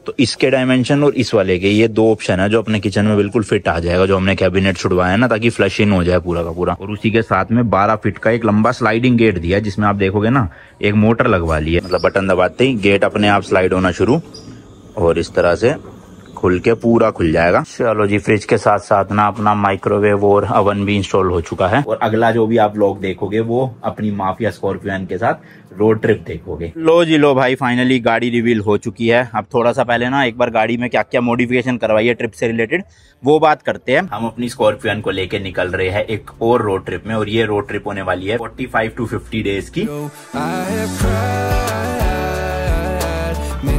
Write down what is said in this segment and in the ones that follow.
तो इसके डायमेंशन और इस वाले के ये दो ऑप्शन है जो अपने किचन में बिल्कुल फिट आ जाएगा, जो हमने कैबिनेट छुड़वाया है ना, ताकि फ्लश इन हो जाए पूरा का पूरा। और उसी के साथ में 12 फीट का एक लंबा स्लाइडिंग गेट दिया है, जिसमें आप देखोगे ना एक मोटर लगवा ली है, मतलब बटन दबाते ही गेट अपने आप स्लाइड होना शुरू और इस तरह से खुल के पूरा खुल जाएगा। चलो जी, फ्रिज के साथ साथ ना अपना माइक्रोवेव और अवन भी इंस्टॉल हो चुका है। और अगला जो भी आप लोग देखोगे वो अपनी माफिया स्कॉर्पियन के साथ रोड ट्रिप देखोगे। लो जी लो भाई, फाइनली गाड़ी रिवील हो चुकी है। अब थोड़ा सा पहले ना एक बार गाड़ी में क्या क्या मॉडिफिकेशन करवाई है ट्रिप से रिलेटेड वो बात करते हैं। हम अपनी स्कॉर्पियन को लेके निकल रहे हैं एक और रोड ट्रिप में, और ये रोड ट्रिप होने वाली है 45 to 50 डेज की।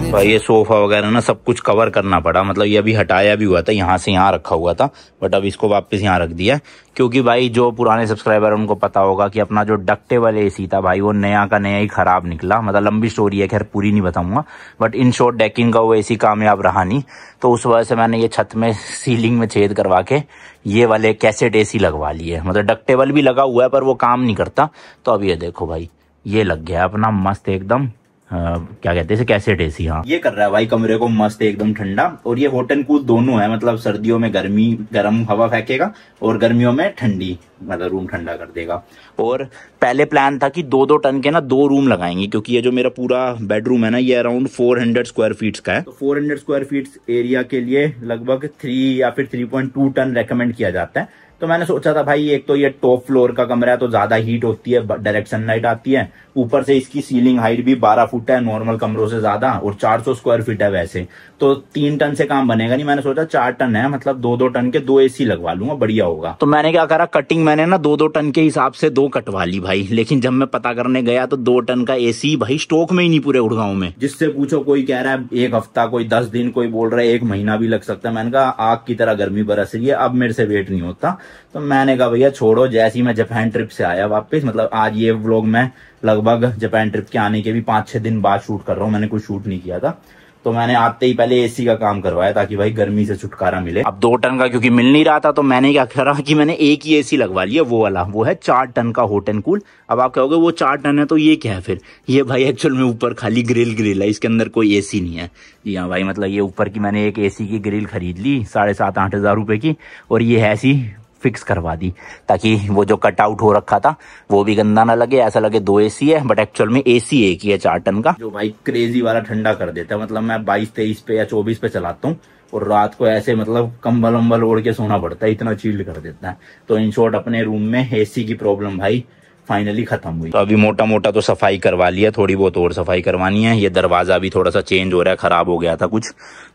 भाई ये सोफा वगैरह ना सब कुछ कवर करना पड़ा, मतलब ये अभी हटाया भी हुआ था, यहाँ से यहाँ रखा हुआ था, बट अब इसको वापस यहाँ रख दिया, क्योंकि भाई जो पुराने सब्सक्राइबर उनको पता होगा कि अपना जो डक्टेबल एसी था भाई वो नया का नया ही खराब निकला। मतलब लंबी स्टोरी है, खैर पूरी नहीं बताऊंगा, बट इन शॉर्ट डेकिंग का वो एसी कामयाब रहा नहीं, तो उस वजह से मैंने ये छत में सीलिंग में छेद करवा के ये वाले कैसेट एसी लगवा लिए। मतलब डक्टेबल भी लगा हुआ है पर वो काम नहीं करता। तो अब ये देखो भाई, ये लग गया अपना मस्त एकदम क्या कहते हैं कैसेट एसी। हाँ, ये कर रहा है भाई कमरे को मस्त एकदम ठंडा। और ये हॉट एंड कूल दोनों है, मतलब सर्दियों में गर्म हवा फेंकेगा और गर्मियों में ठंडी, मतलब रूम ठंडा कर देगा। और पहले प्लान था कि 2-2 टन के ना 2 रूम लगाएंगे, क्योंकि ये जो मेरा पूरा बेडरूम है ना ये अराउंड 400 स्क्वायर फीट का है। तो 400 स्क्वायर फीट एरिया के लिए लगभग 3 या फिर 3.2 टन रेकमेंड किया जाता है। तो मैंने सोचा था भाई एक तो ये टॉप फ्लोर का कमरा है तो ज्यादा हीट होती है, डायरेक्ट सनलाइट आती है, ऊपर से इसकी सीलिंग हाइट भी 12 फुट है नॉर्मल कमरों से ज्यादा, और 400 स्क्वायर फीट है वैसे, तो 3 टन से काम बनेगा नहीं। मैंने सोचा 4 टन है, मतलब 2-2 टन के 2 एसी लगवा लूंगा, बढ़िया होगा। तो मैंने क्या करा, कटिंग मैंने ना 2-2 टन के हिसाब से 2 कटवा ली भाई। लेकिन जब मैं पता करने गया तो 2 टन का एसी भाई स्टॉक में ही नहीं पूरे गुड़गांव में। जिससे पूछो कोई कह रहा है 1 हफ्ता, कोई 10 दिन, कोई बोल रहा है 1 महीना भी लग सकता है। मैंने कहा आग की तरह गर्मी बरस रही है, अब मेरे से वेट नहीं होता। तो मैंने कहा भैया छोड़ो। जैसे ही मैं जापान ट्रिप से आया वापस, मतलब आज ये व्लॉग मैं लगभग जापान ट्रिप के आने के भी 5-6 दिन बाद शूट कर रहा हूँ, मैंने कुछ शूट नहीं किया था। तो मैंने आते ही पहले एसी का काम करवाया ताकि भाई गर्मी से छुटकारा मिले। अब 2 टन का क्योंकि मिल नहीं रहा था तो मैंने क्या करा कि मैंने एक ही एसी लगवा लिया, वो वाला, वो है 4 टन का हॉट एंड कूल। अब आप कहोगे वो 4 टन है तो ये क्या है फिर? ये भाई एक्चुअल में ऊपर खाली ग्रिल है, इसके अंदर कोई एसी नहीं है। जी हाँ भाई, मतलब ये ऊपर की मैंने एक एसी की ग्रिल खरीद ली 7,500-8 हजार रुपए की, और ये है ऐसी फिक्स करवा दी ताकि वो जो कट आउट हो रखा था वो भी गंदा ना लगे, ऐसा लगे 2 एसी है, बट एक्चुअल में एसी एक ही है 4 टन का, जो भाई क्रेजी वाला ठंडा कर देता है। मतलब मैं 22-23 पे या 24 पे चलाता हूँ और रात को ऐसे मतलब कंबल वंबल ओढ़ के सोना पड़ता है, इतना चिल्ड कर देता है। तो इन शॉर्ट अपने रूम में एसी की प्रॉब्लम भाई फाइनली खत्म हुई। तो अभी मोटा मोटा तो सफाई करवा लिया, थोड़ी बहुत और सफाई करवानी है। ये दरवाजा भी थोड़ा सा चेंज हो रहा है, खराब हो गया था कुछ,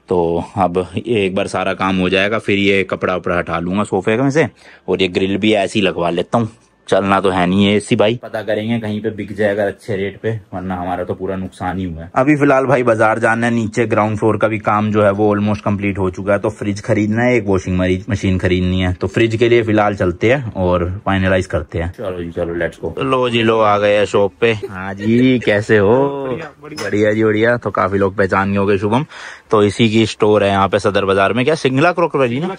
तो अब एक बार सारा काम हो जाएगा फिर ये कपड़ा वपड़ा हटा लूंगा सोफे में से, और ये ग्रिल भी ऐसी लगवा लेता हूँ। चलना तो है नहीं है एसी भाई, पता करेंगे कहीं पे बिक जाएगा अच्छे रेट पे, वरना हमारा तो पूरा नुकसान ही हुआ है। अभी फिलहाल भाई बाजार जाना है, नीचे ग्राउंड फ्लोर का भी काम जो है वो ऑलमोस्ट कंप्लीट हो चुका है। तो फ्रिज खरीदना है, एक वॉशिंग मशीन खरीदनी है, तो फ्रिज के लिए फिलहाल चलते हैं और फाइनलाइज करते हैं। चलो जी चलो, लेट्स गो। लो जी लो, आ गए शॉप पे। हाँ जी, कैसे हो? बढ़िया जी बढ़िया। तो काफी लोग पहचान गए होंगे शुभम, तो इसी की स्टोर है यहाँ पे सदर बाजार में। क्या सिंगला क्रॉकरी ना,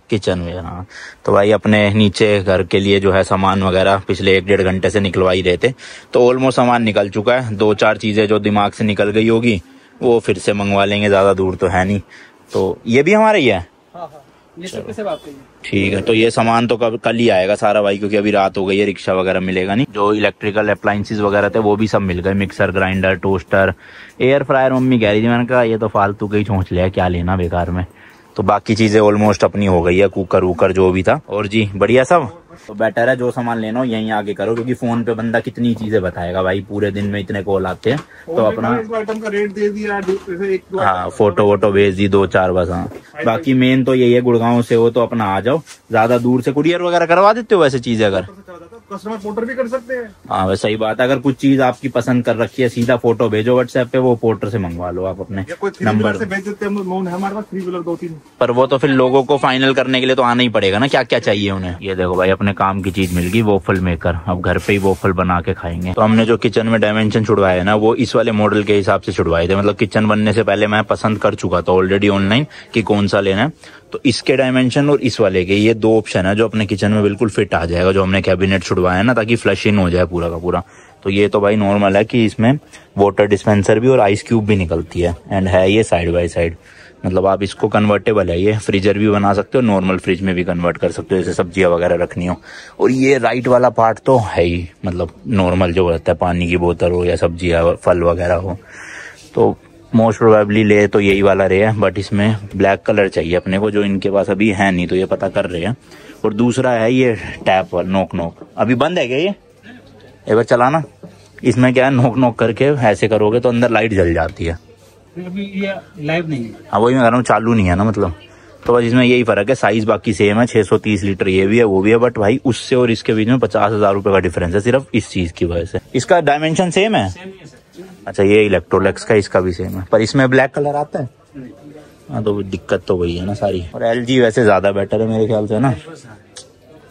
किचन वेयर। हाँ, तो भाई अपने नीचे घर के लिए जो है सामान वगैरह पिछले 1-1.5 घंटे से निकलवा ही रहे थे, तो ऑलमोस्ट सामान निकल चुका है। 2-4 चीजें जो दिमाग से निकल गई होगी वो फिर से मंगवा लेंगे, ज्यादा दूर तो है नहीं। तो ये भी हमारा ही है। ये सब कैसे बात है? ठीक है, तो ये सामान तो कल ही आएगा सारा भाई, क्योंकि अभी रात हो गई है, रिक्शा वगैरह मिलेगा नहीं। जो इलेक्ट्रिकल अप्लायंसेस वगैरह थे वो भी सब मिल गए, mixer, grinder, toaster, air fryer. Mummy कह रही थी, मैंने कहा ये तो फालतू का ही छोंच लिया, क्या लेना बेकार में। तो बाकी चीजें ऑलमोस्ट अपनी हो गई है, कुकर वूकर जो भी था। और जी बढ़िया सब, तो बेटर है जो सामान लेना हो यहीं आगे करो, क्योंकि फोन पे बंदा कितनी चीजें बताएगा भाई, पूरे दिन में इतने कॉल आते हैं। तो अपना आइटम का रेट दे दिया, हाँ फोटो वोटो भेज दी 2-4 बस। हाँ, बाकी मेन तो यही है, गुड़गांव से हो तो अपना आ जाओ, ज्यादा दूर से कुरियर वगैरह करवा देते हो वैसे चीजें? अगर कस्टमर पोर्टर भी कर सकते हैं। हाँ वैसे सही बात है, अगर कुछ चीज आपकी पसंद कर रखी है सीधा फोटो भेजो व्हाट्सएप पे, वो पोर्टर से मंगवा लो आप अपने नंबर से भेज देते हैं। हमारे पास 3 व्हीलर 2-3, पर वो तो फिर लोगों को फाइनल करने के लिए तो आना ही पड़ेगा ना, क्या क्या चाहिए उन्हें। ये देखो भाई अपने काम की चीज मिल गई, वॉफल मेकर। अब घर पे ही वॉफल बना के खाएंगे। तो हमने जो किचन में डायमेंशन छुड़वाए ना वो इस वाले मॉडल के हिसाब से छुड़वाए थे, मतलब किचन बनने से पहले मैं पसंद कर चुका था ऑलरेडी ऑनलाइन कि कौन सा लेना है। तो इसके डायमेंशन और इस वाले के ये 2 ऑप्शन है जो अपने किचन में बिल्कुल फिट आ जाएगा, जो हमने कैबिनेट छुड़वाया है ना, ताकि फ्लश इन हो जाए पूरा का पूरा। तो तो ये तो भाई नॉर्मल है कि इसमें वाटर डिस्पेंसर भी और आइस क्यूब भी निकलती है। एंड है ये साइड बाय साइड, मतलब आप इसको कन्वर्टेबल है, ये फ्रीजर भी बना सकते हो, नॉर्मल फ्रिज में भी कन्वर्ट कर सकते हो जैसे सब्जियां वगैरह रखनी हो। और ये राइट वाला पार्ट तो है ही, मतलब नॉर्मल जो रहता है, पानी की बोतल हो या सब्जियां फल वगैरह हो, तो मोस्ट प्रोबेबली ले तो यही वाला रहे है। बट इसमें ब्लैक कलर चाहिए अपने को, जो इनके पास अभी है नहीं, तो ये पता कर रहे हैं। और दूसरा है ये टैप वाला नोक नोक, अभी बंद है क्या ये? एक बार चलाना। इसमें क्या है, नोक नोक करके ऐसे करोगे तो अंदर लाइट जल जाती है। अभी ये लाइव नहीं है। हाँ वही मैं कह रहा हूँ, चालू नहीं है ना मतलब। तो बस इसमें यही फर्क है, साइज बाकी सेम है, 630 लीटर ये भी है वो भी है। बट भाई उससे और इसके बीच में 50,000 रुपए का डिफरेंस है सिर्फ इस चीज की वजह से। इसका डायमेंशन सेम है? अच्छा, ये इलेक्ट्रोलैक्स का, इसका भी सेम है, पर इसमें ब्लैक कलर आता है। हाँ तो दिक्कत तो वही है ना सारी। और LG वैसे ज्यादा बेटर है मेरे ख्याल से ना।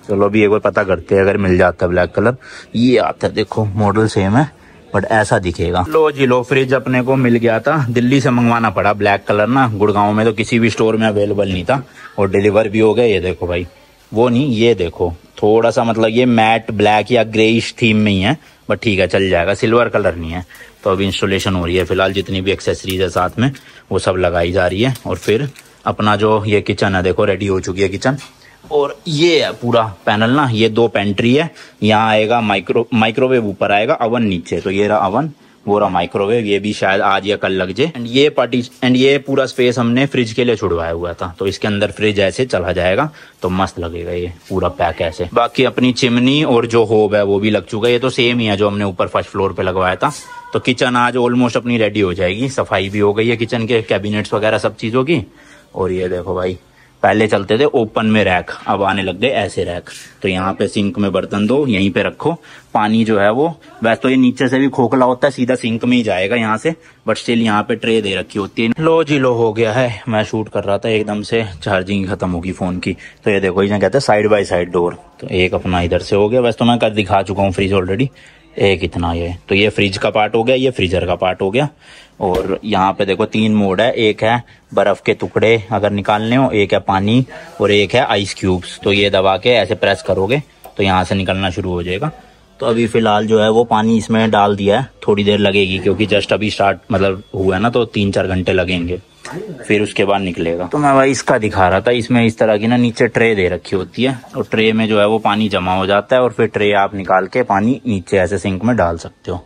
चलो अभी एक बार पता करते हैं, अगर मिल जाता है ब्लैक कलर। ये आता है, देखो मॉडल सेम है बट ऐसा दिखेगा। लो जी लो, फ्रिज अपने को मिल गया था, दिल्ली से मंगवाना पड़ा ब्लैक कलर ना, गुड़गांव में तो किसी भी स्टोर में अवेलेबल नहीं था, और डिलीवर भी हो गया। ये देखो भाई, वो नहीं, ये देखो थोड़ा सा मतलब ये मैट ब्लैक या ग्रेइश थीम में ही है, बट ठीक है चल जाएगा, सिल्वर कलर नहीं है। तो अभी इंस्टॉलेशन हो रही है फिलहाल, जितनी भी एक्सेसरीज है साथ में वो सब लगाई जा रही है। और फिर अपना जो ये किचन है, देखो रेडी हो चुकी है किचन। और ये है पूरा पैनल ना, ये 2 पेंट्री है, यहाँ आएगा माइक्रोवेव ऊपर आएगा, अवन नीचे। तो ये रहा अवन, वो रहा माइक्रोवेव, ये भी शायद आज या कल लग जाए। एंड ये पूरा स्पेस हमने फ्रिज के लिए छुड़वाया हुआ था, तो इसके अंदर फ्रिज ऐसे चला जाएगा तो मस्त लगेगा ये पूरा पैक ऐसे। बाकी अपनी चिमनी और जो होब है वो भी लग चुका है, ये तो सेम ही है जो हमने ऊपर फर्स्ट फ्लोर पे लगवाया था। तो किचन आज ऑलमोस्ट अपनी रेडी हो जाएगी, सफाई भी हो गई है किचन के, कैबिनेट्स वगैरह सब चीजों की। और ये देखो भाई, पहले चलते थे ओपन में रैक, अब आने लग गए ऐसे रैक। तो यहाँ पे सिंक में बर्तन दो, यहीं पे रखो, पानी जो है वो, वैसे तो ये नीचे से भी खोखला होता है, सीधा सिंक में ही जाएगा यहाँ से, बट स्टिल यहाँ पे ट्रे दे रखी होती है। लो जी लो, हो गया है। मैं शूट कर रहा था, एकदम से चार्जिंग खत्म होगी फोन की। तो ये देखो, इसे कहते हैं साइड बाय साइड डोर। तो एक अपना इधर से हो गया, वैसे तो मैं कर दिखा चुका हूँ फ्रिज ऑलरेडी। एक इतना ये, तो ये फ्रिज का पार्ट हो गया, ये फ्रीजर का पार्ट हो गया। और यहाँ पे देखो 3 मोड है, एक है बर्फ के टुकड़े अगर निकालने हो, एक है पानी, और एक है आइस क्यूब्स। तो ये दबा के ऐसे प्रेस करोगे तो यहाँ से निकलना शुरू हो जाएगा। तो अभी फिलहाल जो है वो पानी इसमें डाल दिया है, थोड़ी देर लगेगी क्योंकि जस्ट अभी स्टार्ट मतलब हुआ है ना, तो 3-4 घंटे लगेंगे, फिर उसके बाद निकलेगा। तो मैं भाई इसका दिखा रहा था, इसमें इस तरह की ना नीचे ट्रे दे रखी होती है, और ट्रे में जो है वो पानी जमा हो जाता है, और फिर ट्रे आप निकाल के पानी नीचे ऐसे सिंक में डाल सकते हो।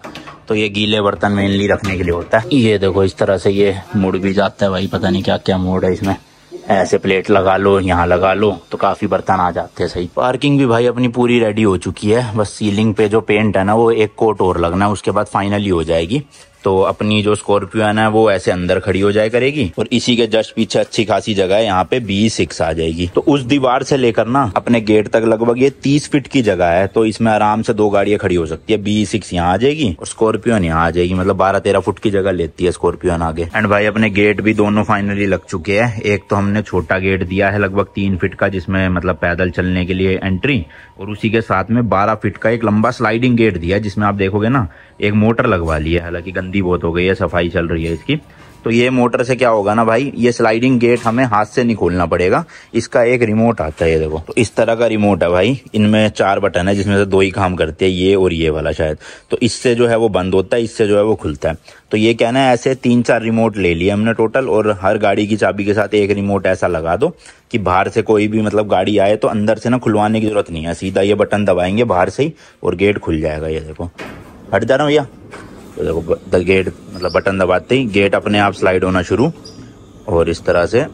तो ये गीले बर्तन मेनली रखने के लिए होता है। ये देखो इस तरह से ये मुड़ भी जाता है भाई, पता नहीं क्या क्या मोड है इसमें। ऐसे प्लेट लगा लो, यहाँ लगा लो, तो काफी बर्तन आ जाते हैं सही। पार्किंग भी भाई अपनी पूरी रेडी हो चुकी है, बस सीलिंग पे जो पेंट है ना वो एक कोट और लगना है, उसके बाद फाइनली हो जाएगी। तो अपनी जो स्कॉर्पियो है ना वो ऐसे अंदर खड़ी हो जाए करेगी, और इसी के जस्ट पीछे अच्छी खासी जगह है, यहाँ पे B6 आ जाएगी। तो उस दीवार से लेकर ना अपने गेट तक लगभग ये 30 फीट की जगह है, तो इसमें आराम से 2 गाड़ियां खड़ी हो सकती है। B6 यहाँ आ जाएगी और स्कॉर्पियो यहाँ आ जाएगी, मतलब 12-13 फुट की जगह लेती है स्कॉर्पियो आगे। एंड भाई अपने गेट भी दोनों फाइनली लग चुके हैं। एक तो हमने छोटा गेट दिया है लगभग 3 फीट का, जिसमें मतलब पैदल चलने के लिए एंट्री, और उसी के साथ में 12 फीट का एक लंबा स्लाइडिंग गेट दिया है, जिसमें आप देखोगे ना एक मोटर लगवा ली है, हालांकि गंदी बहुत हो गई है, सफाई चल रही है इसकी। तो ये मोटर से क्या होगा ना भाई, ये स्लाइडिंग गेट हमें हाथ से नहीं खोलना पड़ेगा, इसका एक रिमोट आता है, ये देखो। तो इस तरह का रिमोट है भाई, इनमें 4 बटन है, जिसमें से 2 ही काम करते हैं, ये और ये वाला शायद। तो इससे जो है वो बंद होता है, इससे जो है वो खुलता है। तो ये कहना है ऐसे 3-4 रिमोट ले लिए हमने टोटल, और हर गाड़ी की चाबी के साथ एक रिमोट ऐसा लगा दो कि बाहर से कोई भी मतलब गाड़ी आए तो अंदर से ना खुलवाने की जरूरत नहीं है, सीधा ये बटन दबाएंगे बाहर से ही और गेट खुल जाएगा। ये देखो, हट जा रहा हूँ भैया। तो देखो गेट मतलब बटन दबाते ही गेट अपने आप स्लाइड होना शुरू, और इस तरह से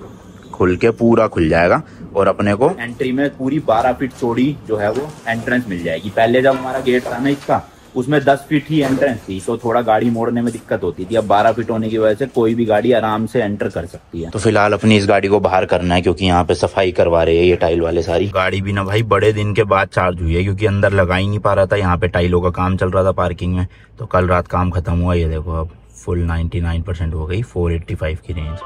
खुल के पूरा खुल जाएगा, और अपने को एंट्री में पूरी 12 फीट चौड़ी जो है वो एंट्रेंस मिल जाएगी। पहले जब हमारा गेट था ना इसका, उसमें 10 फीट ही एंट्रेंस थी, तो थोड़ा गाड़ी मोड़ने में दिक्कत होती थी। अब 12 फीट होने की वजह से कोई भी गाड़ी आराम से एंटर कर सकती है। तो फिलहाल अपनी इस गाड़ी को बाहर करना है, क्योंकि यहाँ पे सफाई करवा रहे हैं ये टाइल वाले सारी। गाड़ी भी ना भाई बड़े दिन के बाद चार्ज हुई है, क्योंकि अंदर लगा ही नहीं पा रहा था, यहाँ पे टाइलों का काम चल रहा था पार्किंग में। तो कल रात काम खत्म हुआ, ये देखो अब फुल 99% हो गई, 485 की रेंज।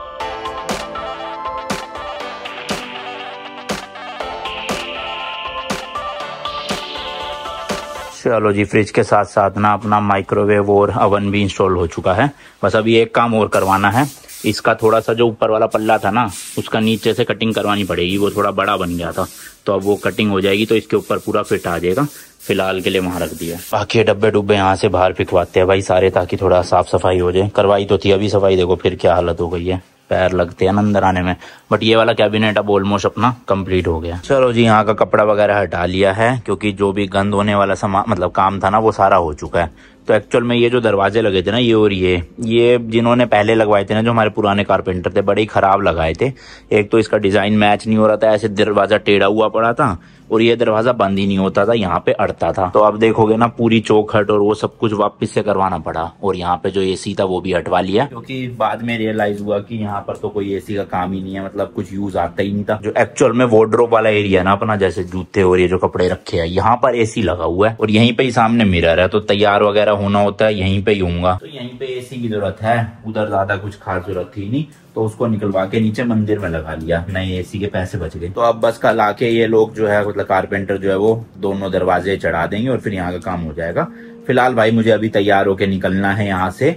चलो जी, फ्रिज के साथ साथ ना अपना माइक्रोवेव और अवन भी इंस्टॉल हो चुका है। बस अभी एक काम और करवाना है, इसका थोड़ा सा जो ऊपर वाला पल्ला था ना, उसका नीचे से कटिंग करवानी पड़ेगी, वो थोड़ा बड़ा बन गया था, तो अब वो कटिंग हो जाएगी तो इसके ऊपर पूरा फिट आ जाएगा। फिलहाल के लिए वहां रख दिया। बाकी डब्बे डुब्बे यहाँ से बाहर फिकवाते हैं भाई सारे, ताकि थोड़ा साफ सफाई हो जाए। करवाई तो थी, अभी सफाई देखो फिर क्या हालत हो गई है, पैर लगते हैं अंदर आने में। बट ये वाला कैबिनेट अब ऑलमोस्ट अपना कंप्लीट हो गया। चलो जी, यहाँ का कपड़ा वगैरह हटा लिया है, क्योंकि जो भी गंद होने वाला सामान मतलब काम था ना, वो सारा हो चुका है। तो एक्चुअल में ये जो दरवाजे लगे थे ना, ये और ये जिन्होंने पहले लगवाए थे ना, जो हमारे पुराने कारपेंटर थे, बड़े ही खराब लगाए थे। एक तो इसका डिजाइन मैच नहीं हो रहा था, ऐसे दरवाजा टेढ़ा हुआ पड़ा था, और ये दरवाजा बंद ही नहीं होता था, यहाँ पे अड़ता था। तो अब देखोगे ना, पूरी चौखट और वो सब कुछ वापस से करवाना पड़ा। और यहाँ पे जो एसी था वो भी हटवा लिया, क्योंकि बाद में रियलाइज हुआ कि यहाँ पर तो कोई एसी का काम ही नहीं है, मतलब कुछ यूज आता ही नहीं था। जो एक्चुअल में वार्डरोब वाला एरिया ना अपना, जैसे जूते और ये जो कपड़े रखे हैं, यहाँ पर एसी लगा हुआ है, और यहीं पे ही सामने मिरर है, तो तैयार वगैरह होना होता है यहीं पे ही होऊंगा, तो यहीं पे एसी की जरूरत है। उधर ज्यादा कुछ खास जरूरत थी नहीं, तो उसको निकलवा के नीचे मंदिर में लगा लिया, नए एसी के पैसे बच गए। तो अब बस कल आके ये लोग जो है, मतलब कारपेंटर जो है, वो दोनों दरवाजे चढ़ा देंगे और फिर यहाँ का काम हो जाएगा। फिलहाल भाई मुझे अभी तैयार होके निकलना है यहाँ से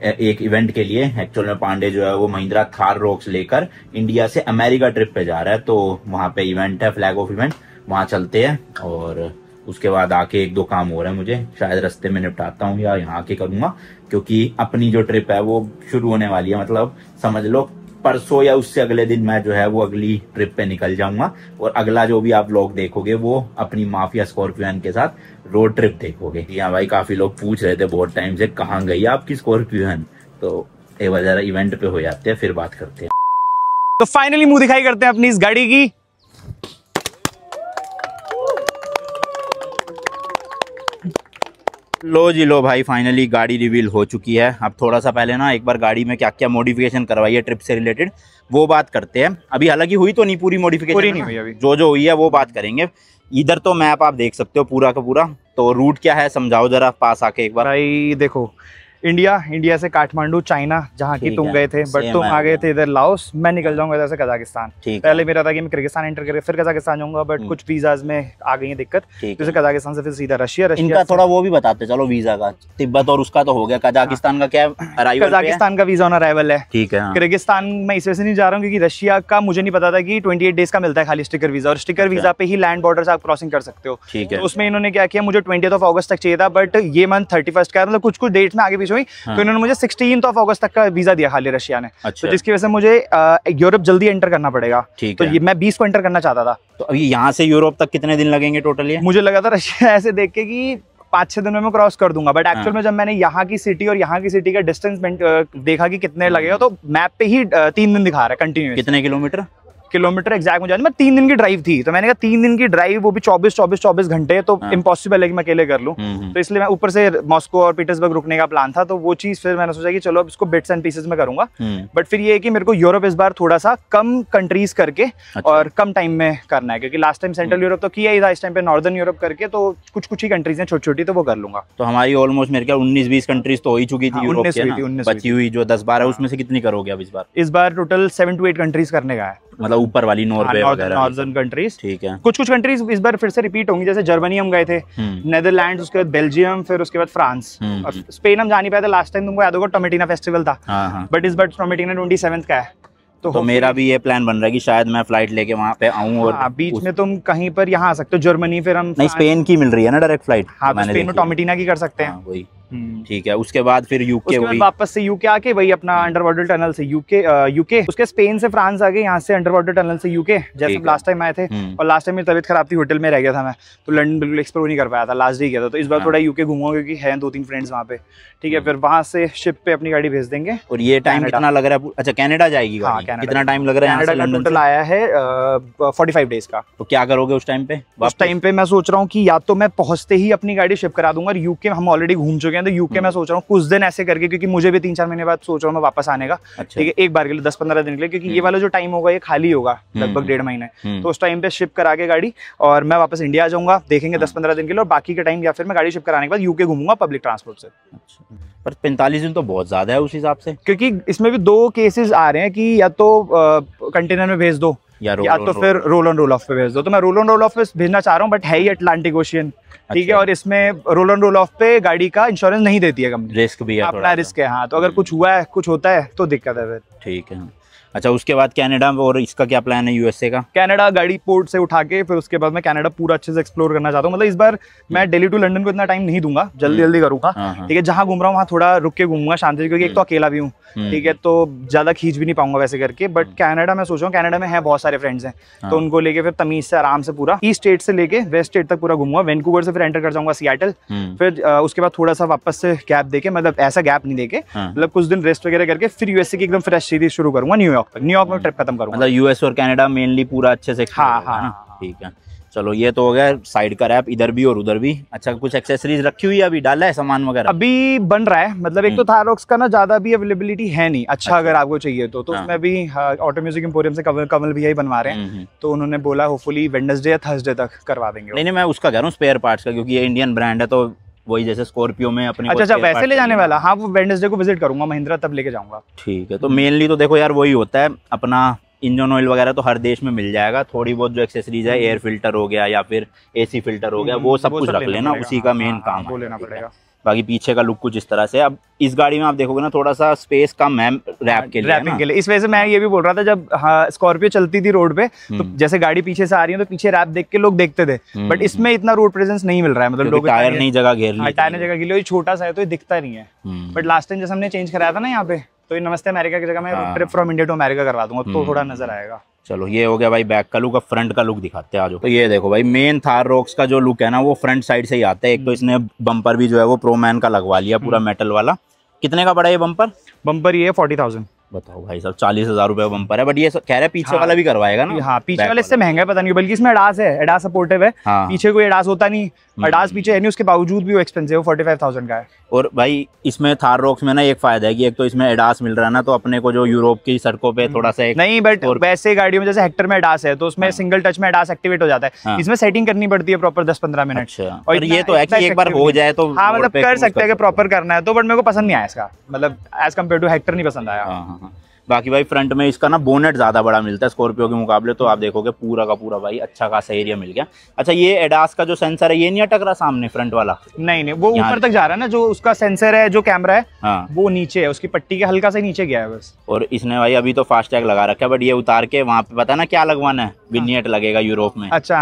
एक इवेंट के लिए। एक्चुअल में पांडे जो है वो महिंद्रा थार रॉक्स लेकर इंडिया से अमेरिका ट्रिप पे जा रहा है, तो वहां पे इवेंट है, फ्लैग ऑफ इवेंट, वहां चलते हैं। और उसके बाद आके एक दो काम हो रहे हैं मुझे, शायद रास्ते में निपटाता हूँ या यहाँ आके करूंगा, क्योंकि अपनी जो ट्रिप है वो शुरू होने वाली है। मतलब समझ लो परसों या उससे अगले दिन मैं जो है वो अगली ट्रिप पे निकल जाऊंगा, और अगला जो भी आप लोग देखोगे वो अपनी माफिया स्कॉर्पियन के साथ रोड ट्रिप देखोगे। यहाँ भाई काफी लोग पूछ रहे थे बहुत टाइम से, कहाँ गई आपकी स्कॉर्पियन, तो एक बार इवेंट पे हो जाते हैं, फिर बात करते हैं। तो फाइनली मुंह दिखाई करते हैं अपनी इस गाड़ी की। लो जी लो भाई, फाइनली गाड़ी रिवील हो चुकी है। अब थोड़ा सा पहले ना एक बार गाड़ी में क्या क्या मॉडिफिकेशन करवाई है ट्रिप से रिलेटेड, वो बात करते हैं। अभी हालांकि हुई तो नहीं पूरी मॉडिफिकेशन, पूरी नहीं हुई अभी, जो हुई है वो बात करेंगे। इधर तो मैप आप देख सकते हो पूरा का पूरा, तो रूट क्या है समझाओ जरा पास आके एक बार। भाई देखो, इंडिया से काठमांडू, चाइना जहाँ की तुम गए थे, बट तुम आ गए थे इधर लाओस, मैं निकल जाऊंगा इधर से कजाकिस्तान। पहले मेरा था कि मैं किर्गिस्तान एंटर करके फिर कजाकिस्तान जाऊंगा, बट कुछ वीजाज में आ गई है दिक्कत, जैसे कजाकिस्तान से फिर सीधा रशिया। इनका थोड़ा वो भी बताते चलो, वीजा का तिब्बत और उसका तो हो गया, कजाकिस्तान का क्या अराइवल? कजाकिस्तान का वीजा ऑन अराइवल है, ठीक है। किर्गिस्तान में इस वजह से नहीं जा रहा हूँ क्योंकि रशिया का मुझे नहीं पता था कि 28 डेज का मिलता है खाली स्टिकर वीजा, और स्टिकर वीजा पे ही लैंड बॉर्डर से आप क्रॉसिंग कर सकते हो। ठीक है। तो उसमें इन्होंने क्या किया, मुझे 20 अगस्त तक चाहिए था, बट ये मंथ 31 का, मतलब कुछ डेट्स में आगे पीछे हुई, तो इन्होंने मुझे 16 अगस्त तक का वीजा दिया खाली रशिया ने। अच्छा। तो जिसकी वजह से मुझे यूरोप जल्दी एंटर करना पड़ेगा। ठीक तो है। ये मैं 20 को एंटर करना चाहता था। तो अभी यहाँ से यूरोप तक कितने दिन लगेंगे टोटल? ये मुझे लगा था रशिया ऐसे देख के कि 5-6 दिनों में क्रॉस कर दूंगा, बट एक्चुअल में जब मैंने यहाँ की सिटी और यहाँ की सिटी का डिस्टेंस देखा कि कितने लगेगा, तो मैप पे ही 3 दिन दिखा रहा है कंटिन्यूस। कितने किलोमीटर एग्जैक्ट मुझे, मैं 3 दिन की ड्राइव थी, तो मैंने कहा 3 दिन की ड्राइव, वो भी 24 घंटे, तो इम्पॉसिबल है कि मैं अकेले कर लूं। तो इसलिए मैं ऊपर से मॉस्को और पीटर्सबर्ग रुकने का प्लान था, तो वो चीज फिर मैंने सोचा कि चलो अब इसको बिट्स एंड पीसेस में करूंगा। बट फिर ये है कि मेरे को यूरोप इस बार थोड़ा सा कम कंट्रीज करके और कम टाइम में करना है, क्योंकि लास्ट टाइम सेंट्रल यूरोप तो किया ही था, इस टाइम पे नॉर्दर्न यूरोप करके तो कुछ ही कंट्रीज हैं छोटी छोटी, तो वो कर लूंगा। तो हमारी ऑलमोस्ट मेरे ख्याल 19-20 कंट्रीज तो हो ही चुकी थी यूरोप की, बची हुई जो 10-12 उसमें से कितनी करोगे अब इस बार? इस बार टोटल 7 to 8 कंट्रीज करने का है, मतलब ऊपर वाली नॉर्दर्न कंट्रीज। ठीक है। कुछ कंट्रीज इस बार फिर से रिपीट होंगी, जैसे जर्मनी हम गए थे, नेदरलैंड्स, उसके बाद बेल्जियम, फिर उसके बाद फ्रांस, और स्पेन हम जा नहीं पाए थे। लास्ट टाइम तुमको याद होगा टोमेटिना फेस्टिवल था, बट इस बार टोमेटिना 27 का है। तो मेरा भी ये प्लान बन रहा है कि शायद मैं फ्लाइट लेके वहाँ पे आऊँ, और बीच में तुम कहीं पर यहाँ आ सकते हो, जर्मनी, फिर हम नहीं स्पेन की मिल रही है ना डायरेक्ट फ्लाइट। हाँ, तो स्पेन में टोमेटिना की कर सकते हैं। वही ठीक है। उसके बाद फिर यूके, उसके बाद वापस से यूके आके वही अपना अंडर वाटर टनल से यूके, उसके स्पेन से फ्रांस आगे, यहाँ से अंडर वाटर टनल से यूके, जैसे लास्ट टाइम आए थे। और लास्ट टाइम मेरी तबीयत खराब थी, होटल में रह गया था मैं, तो लंदन बिल्कुल एक्सप्लोर नहीं कर पाया था, लास्ट डे गया था। तो इस बार थोड़ा यूके घूमूंगा क्योंकि है 2-3 फ्रेंड्स वहाँ पे। ठीक है, फिर वहाँ से शिप पे अपनी गाड़ी भेज देंगे। और ये टाइम कितना लग रहा है? अच्छा, कनाडा जाएगी गाड़ी? कितना टाइम लग रहा है? कनाडा का टोटल आया है 45 डेज का। तो क्या करोगे उस टाइम पे? उस टाइम पे मैं सोच रहा हूँ कि या तो मैं पहुंचते ही अपनी गाड़ी शिप करा दूंगा, और यूके हम ऑलरेडी घूम चुके हैं, तो यूके मैं सोच रहा हूँ कुछ दिन ऐसे करके, क्योंकि मुझे भी 3-4 महीने बाद सोच रहा हूँ मैं वापस आने का। ठीक है, एक बार के लिए 10-15 दिन के लिए, क्योंकि ये वाला जो टाइम होगा ये खाली होगा लगभग 1.5 महीने, तो उस टाइम पे शिप करा के गाड़ी, और मैं वापस इंडिया आ जाऊंगा, देखेंगे 10-15 दिन के लिए, और बाकी के टाइम या फिर मैं गाड़ी शिप कराने के बाद यूके घूमूंगा पब्लिक ट्रांसपोर्ट से। पर 45 दिन तो बहुत ज्यादा है उस हिसाब से, क्योंकि इसमें भी 2 केसेस आ रहे हैं कि या तो कंटेनर में भेज दो, या तो फिर रोल ऑन रोल ऑफ पे भेज दो। तो मैं रोल ऑन रोल ऑफ पे भेजना चाह रहा हूँ, बट है ही अटलांटिक ओशियन, ठीक है, और इसमें रोल ऑन रोल ऑफ पे गाड़ी का इंश्योरेंस नहीं देती है कंपनी, रिस्क भी है, अपना रिस्क है। हाँ, तो अगर कुछ हुआ है, कुछ होता है तो दिक्कत है फिर। ठीक है। अच्छा, उसके बाद कनाडा, और इसका क्या प्लान है यूएसए का? कनाडा गाड़ी पोर्ट से उठा के फिर उसके बाद मैं कनाडा पूरा अच्छे से एक्सप्लोर करना चाहता हूँ। मतलब इस बार मैं दिल्ली टू लंदन को इतना टाइम नहीं दूंगा, जल्दी जल्दी करूंगा, ठीक है। जहाँ घूम रहा हूँ वहाँ थोड़ा रुक के घूमूंगा शांति से, क्योंकि एक तो अकेला भी हूँ, ठीक है, तो ज्यादा खींच भी नहीं पाऊंगा वैसे करके। बट कनाडा मैं सोच रहा हूँ, कनाडा में है बहुत सारे फ्रेंड्स हैं, तो उनको लेके फिर तमीज से आराम से पूरा ईस्ट स्टेट से लेके वेस्ट स्टेट तक पूरा घूमूंगा। वैंकूवर से फिर एंटर कर जाऊंगा सियाटल, फिर उसके बाद थोड़ा सा वापस से गैप देके, मतलब ऐसा गैप नहीं देके, मतलब कुछ दिन रेस्ट वगैरह करके फिर यूएसए की एकदम फ्रेश सीरीज शुरू करूंगा न्यूयॉर्क तक। न्यूयॉर्क में ट्रिप खत्म करूंगा, मतलब यूएस और कनाडा मेनली पूरा अच्छे से। हाँ, ठीक है। चलो, ये तो हो गया साइड का रैप, इधर भी और उधर भी। अच्छा, कुछ एक्सेसरीज रखी हुई है, अभी डाला है सामान वगैरह? अभी बन रहा है, मतलब एक तो थाररॉक्स का ना ज्यादा भी अवेलेबिलिटी है नहीं अच्छा, अगर आपको चाहिए तो उसमें भी ऑटो म्यूजिक एम्पोरियम से कमल भैया ही बनवा रहे हैं, तो उन्होंने बोला होपफुली वेडनेसडे या थर्सडे तक करवा देंगे। नहीं, मैं उसका कह रहा हूँ स्पेयर पार्ट्स का, क्योंकि ये इंडियन ब्रांड है, तो वही जैसे स्कॉर्पियो में अपने। अच्छा, वैसे ले जाने वाला? हाँ, वो वेडनेसडे को विजिट करूंगा महिंद्रा, तब लेके जाऊंगा। ठीक है। तो मेनली तो देखो यार, वही होता है अपना इंजन ऑयल वगैरह तो हर देश में मिल जाएगा। थोड़ी बहुत जो एक्सेसरीज है, एयर फिल्टर हो गया या फिर एसी फिल्टर हो गया, वो सब कुछ रख लेना, उसी का मेन काम वो लेना पड़ेगा। बाकी पीछे का लुक कुछ इस तरह से। अब इस गाड़ी में आप देखोगे ना, थोड़ा सा स्पेस कम है रैप के लिए, रैपिंग के लिए। इस वजह से मैं ये भी बोल रहा था, जब स्कॉर्पियो चलती थी रोड पे, तो जैसे गाड़ी पीछे से आ रही है तो पीछे रैप देख के लोग देखते थे, बट इसमें इतना रोड प्रेजेंस नहीं मिल रहा है, मतलब लोग टायर नहीं जगह घेर ली, टायर ने जगह घेर ली, छोटा सा है तो ये दिखता नहीं है। बट लास्ट टाइम जैसे हमने चेंज कराया था ना यहाँ पे, तो ये नमस्ते अमेरिका की जगह मैं trip from India to America करवा दूंगा, तो थोड़ा नजर आएगा। चलो, ये हो गया भाई बैक का लुक। अब फ्रंट का लुक दिखाते हैं, आ जाओ। तो ये देखो भाई, मेन थार रॉक्स का जो लुक है ना, वो फ्रंट साइड से ही आता है। एक तो इसने बम्पर भी जो है वो प्रो मैन का लगवा लिया, पूरा मेटल वाला। कितने का पड़ा ये बम्पर? बम्पर ये 40,000। बताओ भाई साहब, 40,000 रुपए बम्पर है। बट ये कह रहे पीछे वाला भी करवाएगा ना? हाँ, पीछे वाले इससे महंगा है, पता नहीं, बल्कि इसमें एडास है, एडास सपोर्टिव है। पीछे कोई एडास होता नहीं, एडास पीछे है नहीं, उसके बावजूद भी वो एक्सपेंसिव है, 45,000 का है। और भाई इसमें थार रॉक्स में ना एक फायदा है कि एक तो इसमें एडास मिल रहा है ना, तो अपने को जो यूरोप की सड़कों पे थोड़ा सा नहीं, बट वैसे गाड़ियों में जैसे हेक्टर में एडास है, तो उसमें सिंगल टच में एडास एक्टिवेट हो जाता है। इसमें सेटिंग करनी पड़ती है प्रॉपर 10-15 मिनट। और ये तो है कि एक बार हो जाए तो हाँ, मतलब कर सकते हैं कि प्रॉपर करना है तो, बट मेरे को पसंद नहीं आया इसका, मतलब एज कम्पेयर टू हेक्टर नहीं पसंद आया। बाकी भाई फ्रंट में इसका ना बोनेट ज्यादा बड़ा मिलता है स्कॉर्पियो के मुकाबले, तो आप देखोगे पूरा का पूरा भाई अच्छा खासा एरिया मिल गया। अच्छा, ये एडास का जो सेंसर है, ये नहीं अटक रहा सामने फ्रंट वाला? नहीं, वो ऊपर तक जा रहा है ना, जो उसका सेंसर है, जो कैमरा है, हाँ, वो नीचे है, उसकी पट्टी के हल्का से नीचे गया है बस। और इसने भाई अभी तो फास्ट टैग लगा रखा है, बट ये उतार के वहाँ पे पता ना क्या लगवाना है, विनियट लगेगा यूरोप में। अच्छा,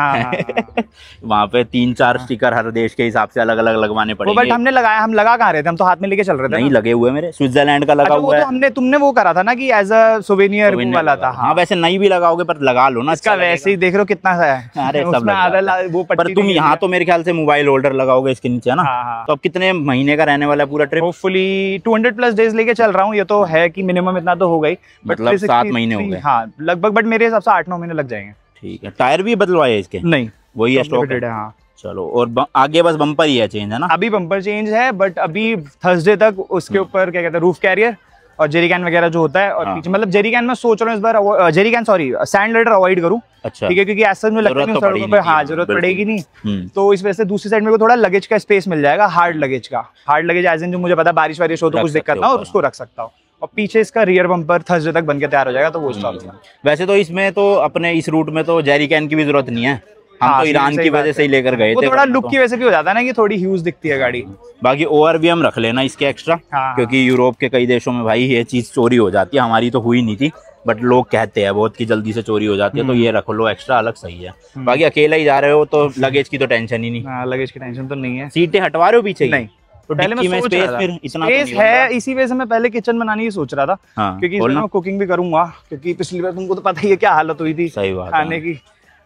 वहाँ पे 3-4 स्टिकर हर देश के हिसाब से अलग अलग लगवाने पड़ेंगे। बट हमने लगाया, हम लगा कहाँ रहे थे, हम तो हाथ में लेके चल रहे थे। नहीं लगे हुए मेरे, स्विट्जरलैंड का लगा हुआ है। हमने, तुमने वो करा था ना कि एज अ सोवेनियर वाला था। हाँ, वैसे नहीं भी लगाओगे पर लगा लो ना, इसका वैसे ही देख रहे हो कितना सा है। अरे सब वो पर तुम यहाँ तो मेरे ख्याल से मोबाइल होल्डर लगाओगे इसके नीचे है ना। तो अब कितने महीने का रहने वाला है पूरा ट्रिप? होपफुली 200+ डेज लेके चल रहा हूँ। ये तो है कि मिनिमम इतना तो होगा ही, मतलब 7 महीने हो गए। हाँ, लगभग, बट मेरे हिसाब से 8-9 महीने लग जाएंगे। ठीक है। टायर भी बदलवाए इसके? नहीं, वही है स्टॉक है। हाँ, चलो, और आगे बस बम्पर ही है चेंज, है ना? अभी बम्पर चेंज है, बट अभी थर्सडे तक उसके ऊपर क्या कहते हैं, रूफ कैरियर और जेरिकैन वगैरह जो होता है, और पीछे मतलब जेरिकैन में सोच रहा हूँ इस बार जेरिकैन सैंड लेडर अवॉइड करूँ। अच्छा, ठीक है, क्योंकि ऐसा में लगता है सड़कों पे हाँ जरूरत पड़ेगी नहीं, तो इस वजह से दूसरी साइड में थोड़ा लगेज का स्पेस मिल जाएगा, हार्ड लगेज एज इन, जो मुझे पता बारिश वारिश हो तो कुछ दिक्कत ना हो, उसको रख सकता हूँ। और पीछे इसका रियर बम्पर थर्सडे तक बनके तैयार हो जाएगा, तो वो इंस्टॉल होगा। वैसे तो इसमें तो अपने इस रूट में तो जेरिकैन की भी जरूरत नहीं है, हम तो ईरान की वजह से ही लेकर गए थे। थोड़ा लुक की वजह से भी हो जाता है ना कि थोड़ी ह्यूज दिखती है गाड़ी। बाकी ओवर भी हम रख लेना इसके एक्स्ट्रा, क्योंकि यूरोप के कई देशों में भाई ये चीज चोरी हो जाती है, हमारी तो हुई नहीं थी, बट लोग कहते हैं बहुत की जल्दी से चोरी हो जाती है, तो ये रख लो एक्स्ट्रा, अलग सही है। बाकी अकेला ही जा रहे हो तो लगेज की तो टेंशन ही नहीं। लगेज की टेंशन तो नहीं है। सीटें हटवा रहे हो पीछे? नहीं, तो पहले मैं सोच रहा था फिर इतना स्पेस है, इसी वजह से मैं पहले किचन बनाने की सोच रहा था, क्योंकि इसमें मैं कुकिंग भी करूंगा, क्योंकि पिछली बार तुमको तो पता ही है क्या हालत हुई थी खाने की,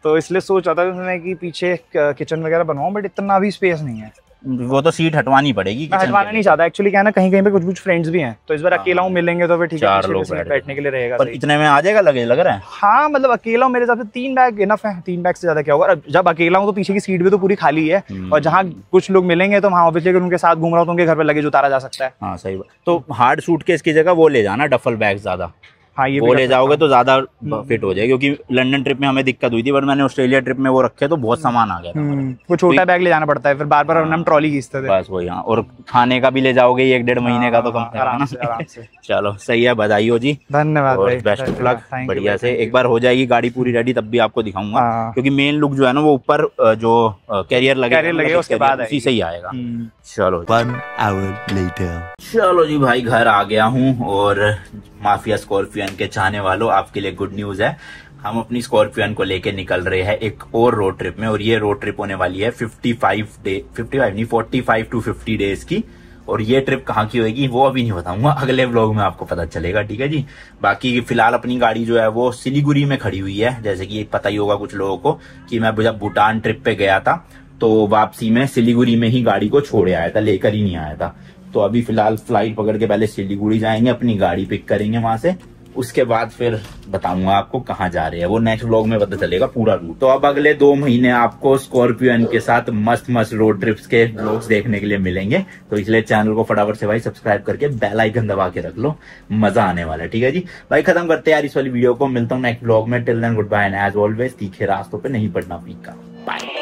तो इसलिए सोच रहा था कि पीछे किचन वगैरह बनवाऊं, बट इतना भी स्पेस नहीं है। वो तो सीट हटवानी पड़ेगी। हटवाना नहीं चाहता एक्चुअली, क्या है ना, कहीं कहीं पे कुछ फ्रेंड्स भी हैं, तो इस बार अकेला हूँ, मिलेंगे तो फिर ठीक है, 4 लोग बैठने के लिए रहेगा। पर इतने में आ जाएगा लगेज, लग रहा है? हाँ, मतलब अकेला हूँ, मेरे हिसाब से 3 बैग इनफ है, 3 बैग से ज्यादा क्या होगा। जब अकेला हूँ तो पीछे की सीट भी तो पूरी खाली है, और जहाँ कुछ लोग मिलेंगे तो वहाँ ऑब्वियसली अगर उनके साथ घूम रहा हूँ तो उनके घर पे लगेज उतारा जा सकता है। हाँ, सही बात। तो हार्ड सूटकेस की जगह वो ले जाना, डफल बैग ज्यादा। हाँ, ये भी वो कर ले सकता जाओगे हूँ। तो ज्यादा फिट हो जाएगी, क्योंकि लंदन ट्रिप में हमें दिक्कत हुई थी, बट मैंने ऑस्ट्रेलिया ट्रिप में वो रखे तो बहुत सामान आ गया था हमारा। वो छोटा बैग ले जाना पड़ता है, फिर बार बार हम ट्रॉली खींचते थे। बस वही। हाँ, और खाने का भी ले जाओगे 1-1.5 महीने का तो कम से कम आराम ना। से, आराम से। चलो सही है, बधाई हो जी, धन्यवाद और भाई, best of luck. Thank you बढ़िया भाई, से thank एक you। बार हो जाएगी गाड़ी पूरी रेडी तब भी आपको दिखाऊंगा, हाँ। क्योंकि मेन लुक जो है ना वो ऊपर जो कैरियर लगेगा उसके बाद उसी से ही आएगा। चलो 1 hour later. चलो जी भाई, घर आ गया हूँ। और माफिया स्कॉर्पियन के चाहने वालों, आपके लिए गुड न्यूज है, हम अपनी स्कॉर्पियन को लेके निकल रहे हैं एक और रोड ट्रिप में। और ये रोड ट्रिप होने वाली है 45 to 50 डेज की। और ये ट्रिप कहाँ की होगी वो अभी नहीं बताऊंगा, अगले व्लॉग में आपको पता चलेगा, ठीक है जी। बाकी फिलहाल अपनी गाड़ी जो है वो सिलीगुड़ी में खड़ी हुई है, जैसे कि पता ही होगा कुछ लोगों को कि मैं जब भूटान ट्रिप पे गया था तो वापसी में सिलीगुड़ी में ही गाड़ी को छोड़ आया था, लेकर ही नहीं आया था। तो अभी फिलहाल फ्लाइट पकड़ के पहले सिलीगुड़ी जाएंगे, अपनी गाड़ी पिक करेंगे वहां से, उसके बाद फिर बताऊंगा आपको कहाँ जा रहे हैं, वो नेक्स्ट व्लॉग में पता चलेगा पूरा रूट। तो अब अगले 2 महीने आपको स्कॉर्पियन के साथ मस्त मस्त रोड ट्रिप्स के व्लॉग्स देखने के लिए मिलेंगे। तो इसलिए चैनल को फटाफट से भाई सब्सक्राइब करके बेल आइकन दबा के रख लो, मजा आने वाला है, ठीक है जी। भाई खत्म करते हैं यार इस वाली वीडियो को, मिलता हूँ नेक्स्ट व्लॉग में। Till then good bye and as always तीखे रास्तों पे नहीं पड़ना फीका। बाय।